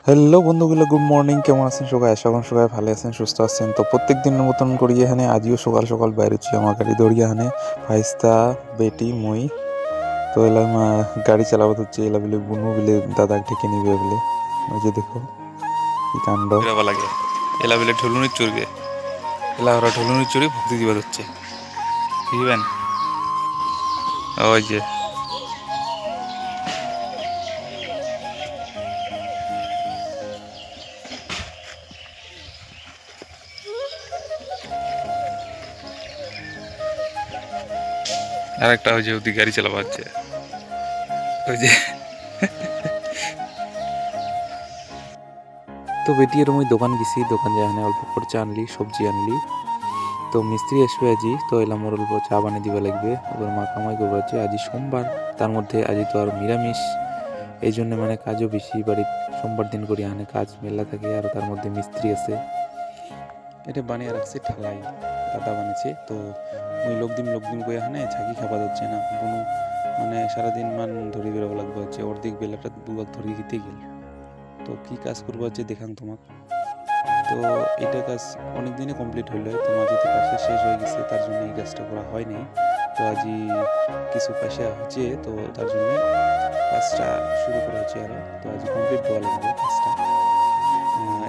Hello বন্ধুগুলো, good morning. কেমন আছেন সবাই? আশা করি সবাই ভালো আছেন, সুস্থ আছেন। তো প্রত্যেক দিনের মতন করি এখানে আজও সকাল সকাল বাইরেছি আমার গাড়ি দৌড়িয়ে এখানে ভাইস্তা বেটি মই। তো এলাম গাড়ি চালাবো হচ্ছে এলা বলে বুনু বলে দাদা ঢেকে নিবে বলে। ওই যে দেখো কি কাণ্ড। লাগে এলা বেলে ঢুলুনি চুরগে এলা ওরা ঢুলুনি চুরি ভক্তি দিবা হচ্ছে বুঝবেন। ওই যে আর একটা ওই যে ওদিকে গাড়ি চালাবা হচ্ছে ওই যে তো বেটি এর মই দোকান গেছি, দোকান যাই অল্প খরচা আনলি, সবজি আনলি। তো মিস্ত্রি আসবে আজি, তো এলাম ওর অল্প চা বানিয়ে দিবা লাগবে। ওর মা কামাই করবো হচ্ছে আজি সোমবার, তার মধ্যে আজি তো আর নিরামিষ, এই জন্য মানে কাজও বেশি বাড়ি সোমবার দিন করি আনে কাজ মেলা থাকে। আর তার মধ্যে মিস্ত্রি আছে। এটা বানিয়ে রাখছে ঠালাই, দাদা বানিয়েছে। তো ওই লোকদিন করে এখানে ঝাঁকি খাবার হচ্ছে না কোনো, মানে সারাদিন মান ধরে বেরোবো লাগবে হচ্ছে অর্ধেক বেলাটা দুবার ধরে দিতে গেল। তো কি কাজ করবো হচ্ছে দেখান তোমাক। তো এটা কাজ অনেক দিনে কমপ্লিট হইলো, তো মাঝেতে কাজটা শেষ হয়ে গেছে, তার জন্য এই কাজটা করা হয়নি। তো আজই কিছু পয়সা হচ্ছে, তো তার জন্য কাজটা শুরু করা হচ্ছে আরো। তো আজ কমপ্লিট দেওয়া লাগবে কাজটা।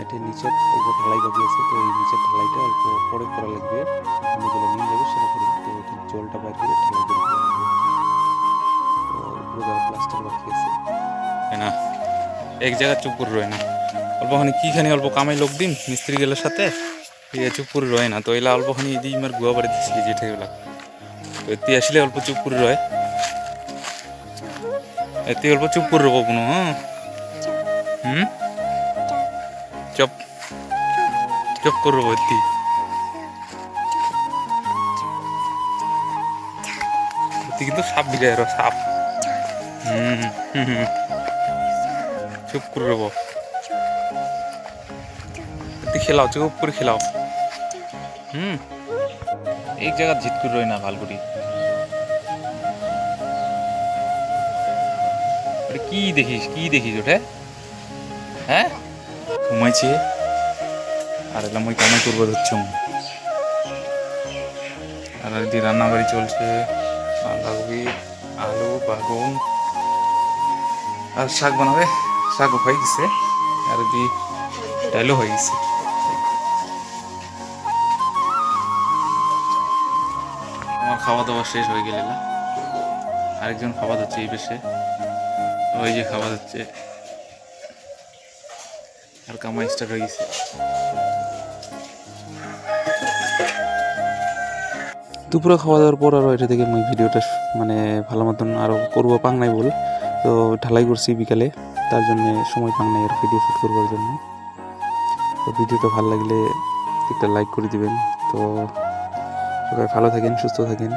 এটা নিচের অল্প ঢালাই বাকি আছে, তো এই নিচের ঢালাইটা অল্প পরে করা লাগবে। যেগুলো নিয়ে যাবে সেটা করি, তো এটা জলটা বাইর করে ঢালাই করে দেওয়া লাগবে। তো পুরো প্লাস্টার বাকি আছে না এক জায়গা চুপ করে রয় না অল্পখানি কিখানি অল্প কামাই লোক দিন মিস্ত্রি গেলের সাথে চুপ করে রয় না। তো এলা অল্পখানি এদি আমার গুয়া বাড়ি দিচ্ছি যেটা এগুলা তো এতে আসলে অল্প চুপ করে রয়, এতে অল্প চুপ করে রবো কোনো। চপ চপ করে রবো এতে কিন্তু সাপ বিড়ায় আরো সাপ। চুপ করে রবো এতে খেলাও, চুপ করে খেলাও। এক জায়গা জিত করে রয় না ভাল করি। কি দেখিস ওটা? হ্যাঁ ঘুমাইছে আর এলাম ওই কামাই করবো ধরছ। আর এদিকে রান্না বাড়ি চলছে, বাঁধাকপি আলু বাগুন আর শাক বানাবে, শাকও হয়ে গেছে আর এদিকে ডাইলও হয়ে গেছে। আমার খাওয়া দাওয়া শেষ হয়ে গেল, আরেকজন খাওয়া যাচ্ছে এই বেশে, ওই যে খাওয়া যাচ্ছে আর কামাই স্টার্ট হয়ে গেছে। দুপুরে খাওয়া দাওয়ার পর আরও এটা থেকে আমি ভিডিওটা মানে ভালো মতন আরও করবো পাং নাই বল। তো ঢালাই করছি বিকালে, তার জন্যে সময় পাং নাই আর ভিডিও শ্যুট করবার জন্য। তো ভিডিওটা ভালো লাগলে একটা লাইক করে দিবেন। তো সবাই ভালো থাকেন, সুস্থ থাকেন।